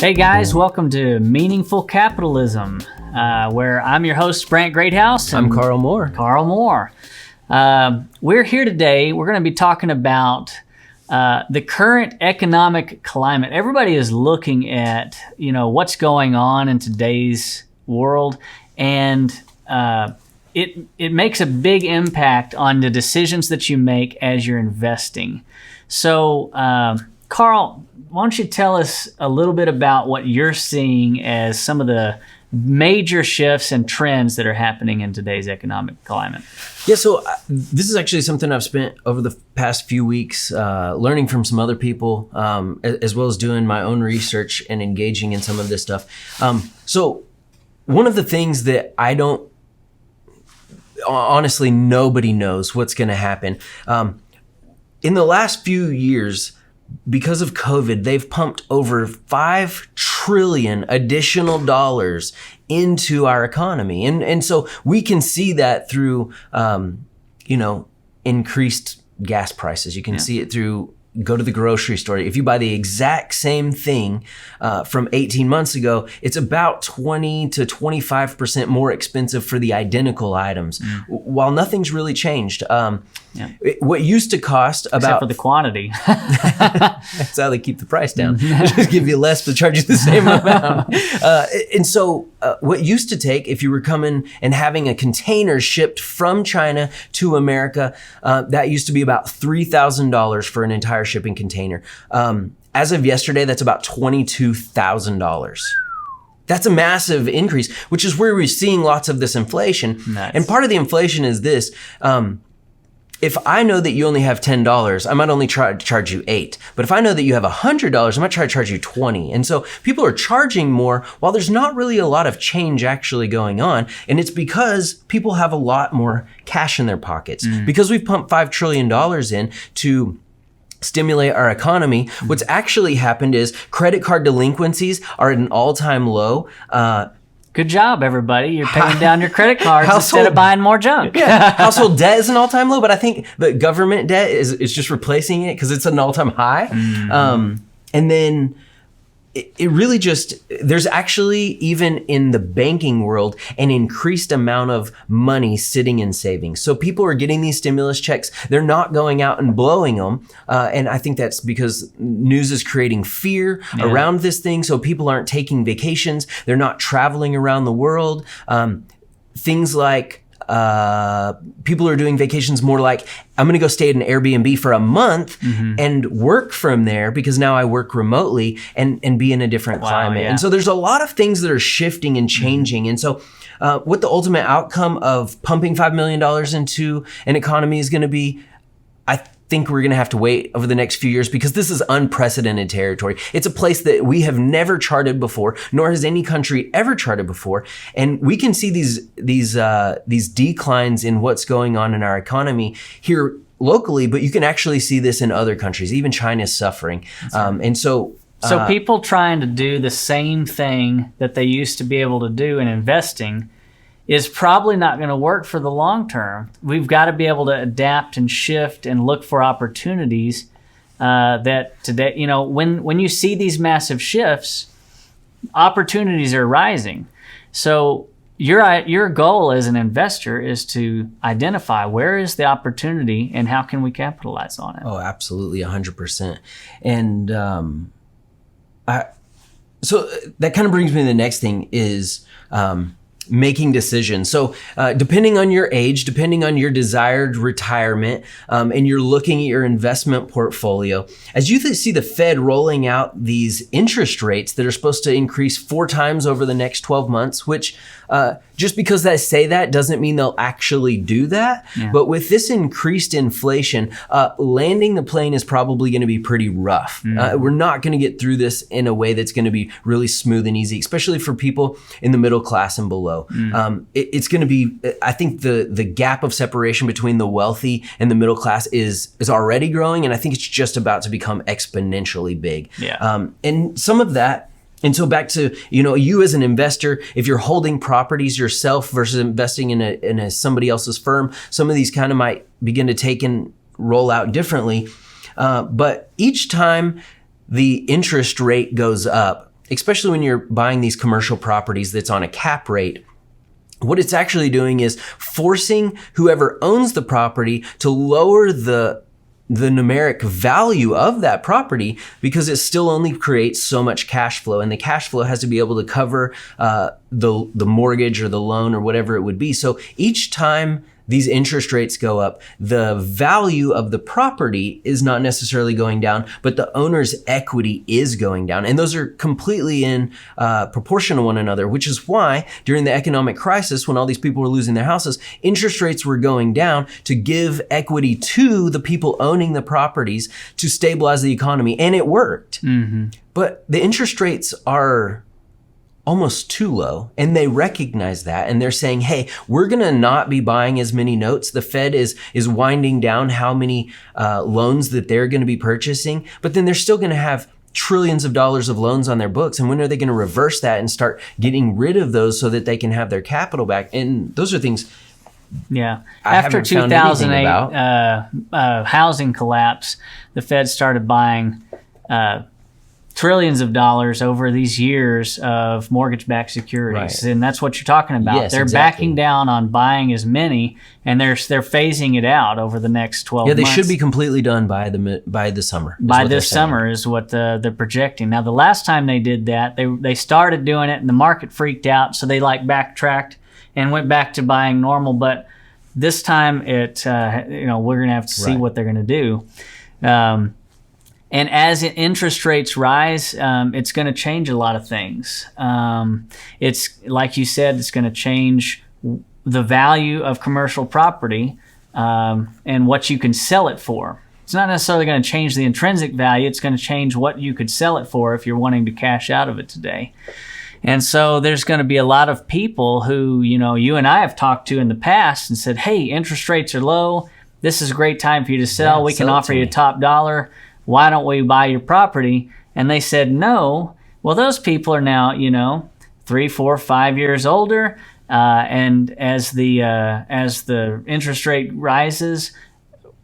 Hey guys, welcome to Meaningful Capitalism, where I'm your host, Brant Greathouse. I'm Carl Moore. We're here today. We're going to be talking about the current economic climate. Everybody is looking at, what's going on in today's world, and it makes a big impact on the decisions that you make as you're investing. So, Carl, why don't you tell us a little bit about what you're seeing as some of the major shifts and trends that are happening in today's economic climate? Yeah, so this is actually something I've spent over the past few weeks learning from some other people, as well as doing my own research and engaging in some of this stuff. So one of the things that honestly, nobody knows what's going to happen. In the last few years, because of COVID, they've pumped over $5 trillion additional dollars into our economy. And so we can see that through, increased gas prices. You can see it through, go to the grocery store. If you buy the exact same thing from 18 months ago, it's about 20 to 25% more expensive for the identical items, while nothing's really changed. What used to cost about... Except for the quantity. That's how they keep the price down. They just give you less but charge you the same amount. And so what used to take, if you were coming and having a container shipped from China to America, that used to be about $3,000 for an entire shipping container. As of yesterday, that's about $22,000. That's a massive increase, which is where we're seeing lots of this inflation. Nice. And part of the inflation is this. If I know that you only have $10, I might only try to charge you $8. But if I know that you have $100, I might try to charge you $20. And so people are charging more while there's not really a lot of change actually going on. And it's because people have a lot more cash in their pockets. Because we've pumped $5 trillion in to stimulate our economy. What's actually happened is credit card delinquencies are at an all-time low. Good job, everybody. You're paying down your credit cards instead of buying more junk. Household debt is an all-time low, but I think the government debt is just replacing it because it's an all-time high. And then it really just, there's actually, even in the banking world, an increased amount of money sitting in savings. So people are getting these stimulus checks. They're not going out and blowing them. And I think that's because news is creating fear around this thing. So people aren't taking vacations. They're not traveling around the world. Things like, people are doing vacations more like, I'm going to go stay at an Airbnb for a month and work from there because now I work remotely and be in a different climate. Yeah. And so there's a lot of things that are shifting and changing. And so what the ultimate outcome of pumping $5 million into an economy is going to be, I think we're going to have to wait over the next few years because this is unprecedented territory. It's a place that we have never charted before, nor has any country ever charted before. And we can see these declines in what's going on in our economy here locally, but you can actually see this in other countries. Even China is suffering. And so people trying to do the same thing that they used to be able to do in investing is probably not going to work for the long term. We've got to be able to adapt and shift and look for opportunities that today, when you see these massive shifts, opportunities are rising. So your goal as an investor is to identify where is the opportunity and how can we capitalize on it. Oh, absolutely, 100%. And so that kind of brings me to the next thing is making decisions. So depending on your age, depending on your desired retirement, and you're looking at your investment portfolio, as you see the Fed rolling out these interest rates that are supposed to increase 4 times over the next 12 months, which just because they say that doesn't mean they'll actually do that. Yeah. But with this increased inflation, landing the plane is probably going to be pretty rough. We're not going to get through this in a way that's going to be really smooth and easy, especially for people in the middle class and below. It's going to be, I think the gap of separation between the wealthy and the middle class is already growing. And I think it's just about to become exponentially big. Yeah. And some of that, and so back to, you as an investor, if you're holding properties yourself versus investing in a somebody else's firm, some of these kind of might begin to take and roll out differently. But each time the interest rate goes up, especially when you're buying these commercial properties that's on a cap rate, what it's actually doing is forcing whoever owns the property to lower the numeric value of that property, because it still only creates so much cash flow, and the cash flow has to be able to cover the mortgage or the loan or whatever it would be. So each time these interest rates go up, the value of the property is not necessarily going down, but the owner's equity is going down. And those are completely in proportion to one another, which is why during the economic crisis, when all these people were losing their houses, interest rates were going down to give equity to the people owning the properties to stabilize the economy. And it worked. Mm-hmm. But the interest rates are almost too low, and they recognize that, and they're saying, hey, we're going to not be buying as many notes. The Fed is winding down how many loans that they're going to be purchasing, but then they're still going to have trillions of dollars of loans on their books. And when are they going to reverse that and start getting rid of those so that they can have their capital back? And those are things after 2008 housing collapse, the Fed started buying trillions of dollars over these years of mortgage-backed securities. Right. And that's what you're talking about. Yes, they're exactly. backing down on buying as many, and they're phasing it out over the next 12 months. Yeah, they should be completely done by the summer. By this summer is what they're projecting. Now, the last time they did that, they started doing it and the market freaked out, so they backtracked and went back to buying normal. But this time we're going to have to see what they're going to do. And as interest rates rise, it's going to change a lot of things. It's like you said, it's going to change the value of commercial property and what you can sell it for. It's not necessarily going to change the intrinsic value. It's going to change what you could sell it for if you're wanting to cash out of it today. And so there's going to be a lot of people who, you and I have talked to in the past and said, hey, interest rates are low. This is a great time for you to sell. We can offer you top dollar. Why don't we buy your property? And they said no. Well, those people are now, 3, 4, 5 years older. And as the interest rate rises,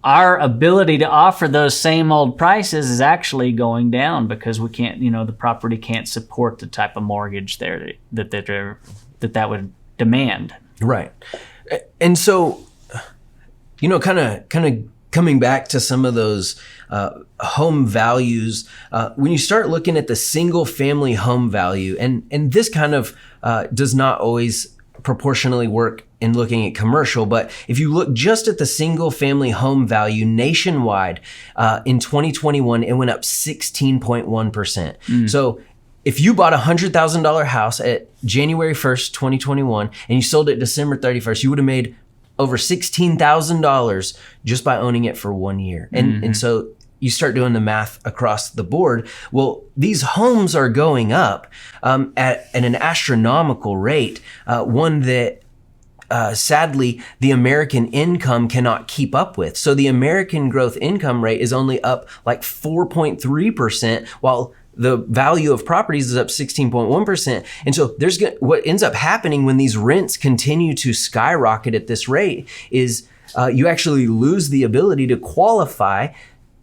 our ability to offer those same old prices is actually going down because we can't, the property can't support the type of mortgage there that would demand. Right. And so, kind of coming back to some of those home values, when you start looking at the single family home value, and this kind of does not always proportionally work in looking at commercial, but if you look just at the single family home value nationwide, in 2021, it went up 16.1%. So if you bought a $100,000 house at January 1st, 2021, and you sold it December 31st, you would have made over $16,000 just by owning it for 1 year. And so you start doing the math across the board. Well, these homes are going up at an astronomical rate, one that sadly the American income cannot keep up with. So the American growth income rate is only up like 4.3%, while the value of properties is up 16.1%. And so what ends up happening when these rents continue to skyrocket at this rate is you actually lose the ability to qualify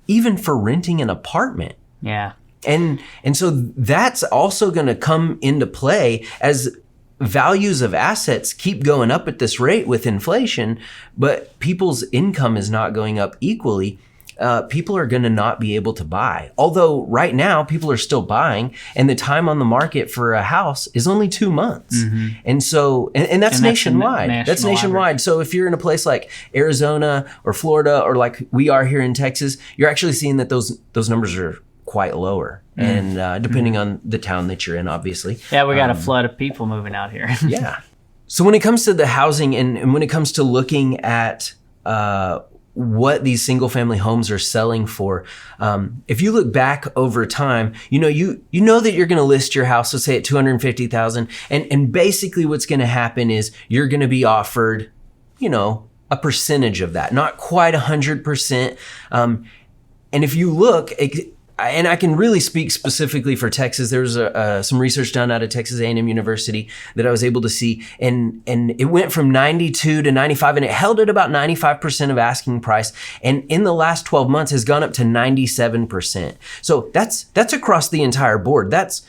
even for renting an apartment. Yeah. And so that's also going to come into play as values of assets keep going up at this rate with inflation, but people's income is not going up equally. People are going to not be able to buy. Although right now people are still buying, and the time on the market for a house is only 2 months. Mm-hmm. And so, and that's nationwide. That's nationwide. Average. So if you're in a place like Arizona or Florida, or like we are here in Texas, you're actually seeing that those numbers are quite lower. Mm-hmm. And depending on the town that you're in, obviously. Yeah, we got a flood of people moving out here. Yeah. So when it comes to the housing and when it comes to looking at what these single family homes are selling for, if you look back over time, you know that you're going to list your house, let's say at $250,000, and basically what's going to happen is you're going to be offered, a percentage of that, not quite 100%. And if you look, and I can really speak specifically for Texas. There was some research done out of Texas A&M University that I was able to see, and it went from 92 to 95, and it held at about 95% of asking price, and in the last 12 months has gone up to 97%. So that's across the entire board. That's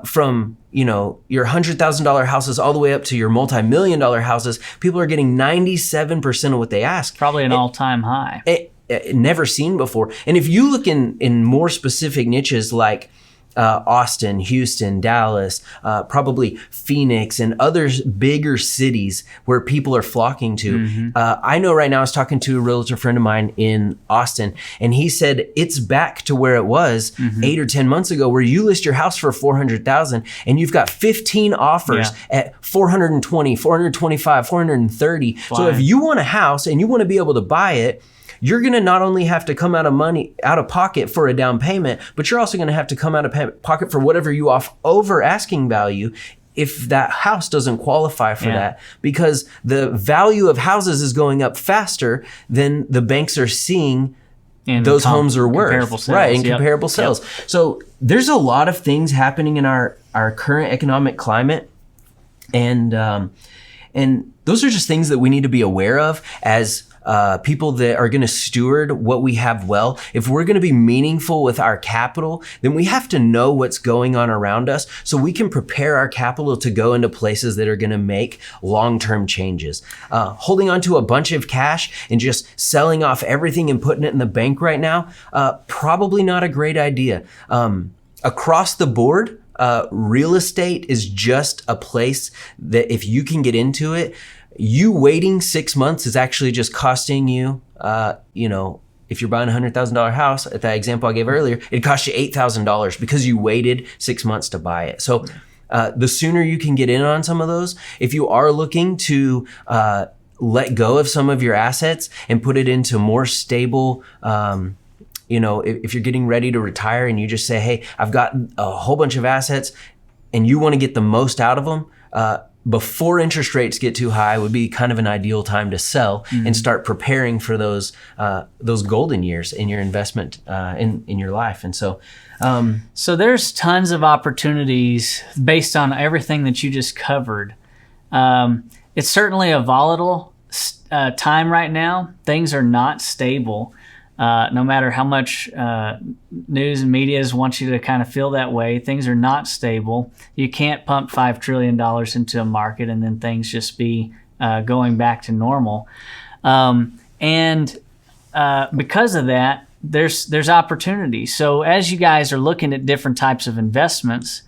from your $100,000 houses all the way up to your multi-million-dollar houses. People are getting 97% of what they ask. Probably an all-time high. Never seen before. And if you look in more specific niches like Austin, Houston, Dallas, probably Phoenix and other bigger cities where people are flocking to. I know right now I was talking to a realtor friend of mine in Austin, and he said it's back to where it was 8 or 10 months ago, where you list your house for $400,000 and you've got 15 offers at 420, 425, 430. So if you want a house and you want to be able to buy it, you're going to not only have to come out of pocket for a down payment, but you're also going to have to come out of pocket for whatever you off over asking value if that house doesn't qualify for that, because the value of houses is going up faster than the banks are seeing those homes are worth. Comparable sales. Right, in comparable sales. So there's a lot of things happening in our current economic climate, and those are just things that we need to be aware of as people that are going to steward what we have well. If we're going to be meaningful with our capital, then we have to know what's going on around us so we can prepare our capital to go into places that are going to make long-term changes. Holding on to a bunch of cash and just selling off everything and putting it in the bank right now, probably not a great idea. Across the board, real estate is just a place that if you can get into it, you waiting 6 months is actually just costing you, if you're buying a $100,000 house, at that example I gave earlier, it cost you $8,000 because you waited 6 months to buy it. So the sooner you can get in on some of those, if you are looking to let go of some of your assets and put it into more stable, if you're getting ready to retire and you just say, hey, I've got a whole bunch of assets and you want to get the most out of them, before interest rates get too high would be kind of an ideal time to sell and start preparing for those golden years in your investment in your life. And so there's tons of opportunities based on everything that you just covered. It's certainly a volatile time right now. Things are not stable. No matter how much news and media wants you to kind of feel that way, things are not stable. You can't pump $5 trillion into a market and then things just be going back to normal. And because of that, there's opportunity. So as you guys are looking at different types of investments,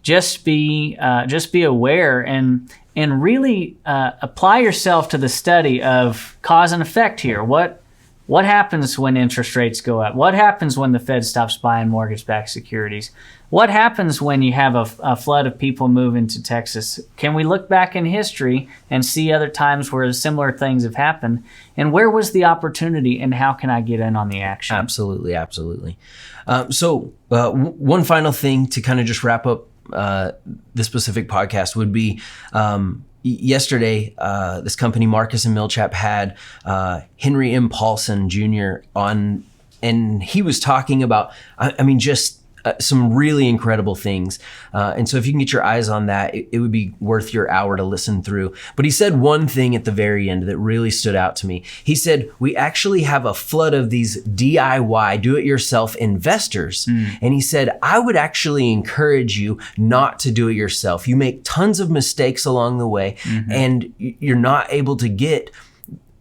just be aware and really apply yourself to the study of cause and effect here. What happens when interest rates go up? What happens when the Fed stops buying mortgage-backed securities? What happens when you have a flood of people move into Texas? Can we look back in history and see other times where similar things have happened? And where was the opportunity and how can I get in on the action? Absolutely. So one final thing to kind of just wrap up this specific podcast would be yesterday, this company, Marcus and Millchap, had Henry M. Paulson Jr. on, and he was talking about, just some really incredible things. And so if you can get your eyes on that, it would be worth your hour to listen through. But he said one thing at the very end that really stood out to me. He said, we actually have a flood of these DIY, do-it-yourself investors. And he said, I would actually encourage you not to do it yourself. You make tons of mistakes along the way and you're not able to get,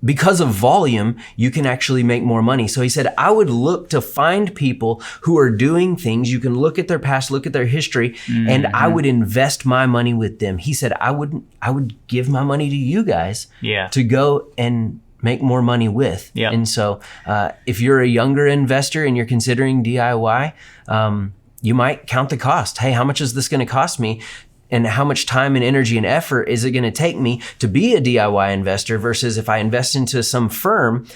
because of volume, you can actually make more money. So he said, I would look to find people who are doing things. You can look at their past, look at their history, and I would invest my money with them. He said, I would give my money to you guys to go and make more money with. And so if you're a younger investor and you're considering DIY, you might count the cost. Hey, how much is this going to cost me? And how much time and energy and effort is it going to take me to be a DIY investor versus if I invest into some firm,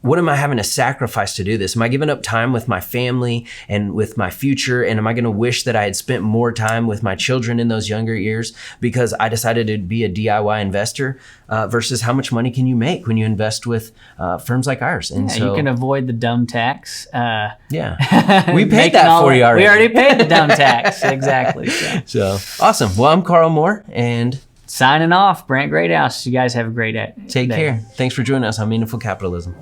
what am I having to sacrifice to do this? Am I giving up time with my family and with my future? And am I going to wish that I had spent more time with my children in those younger years because I decided to be a DIY investor? Versus how much money can you make when you invest with firms like ours? And so you can avoid the dumb tax. We paid that for you already. We already paid the dumb tax. Exactly. So awesome. Well, I'm Carl Moore, and signing off, Brent Greathouse. You guys have a great day. Take care. Thanks for joining us on Meaningful Capitalism.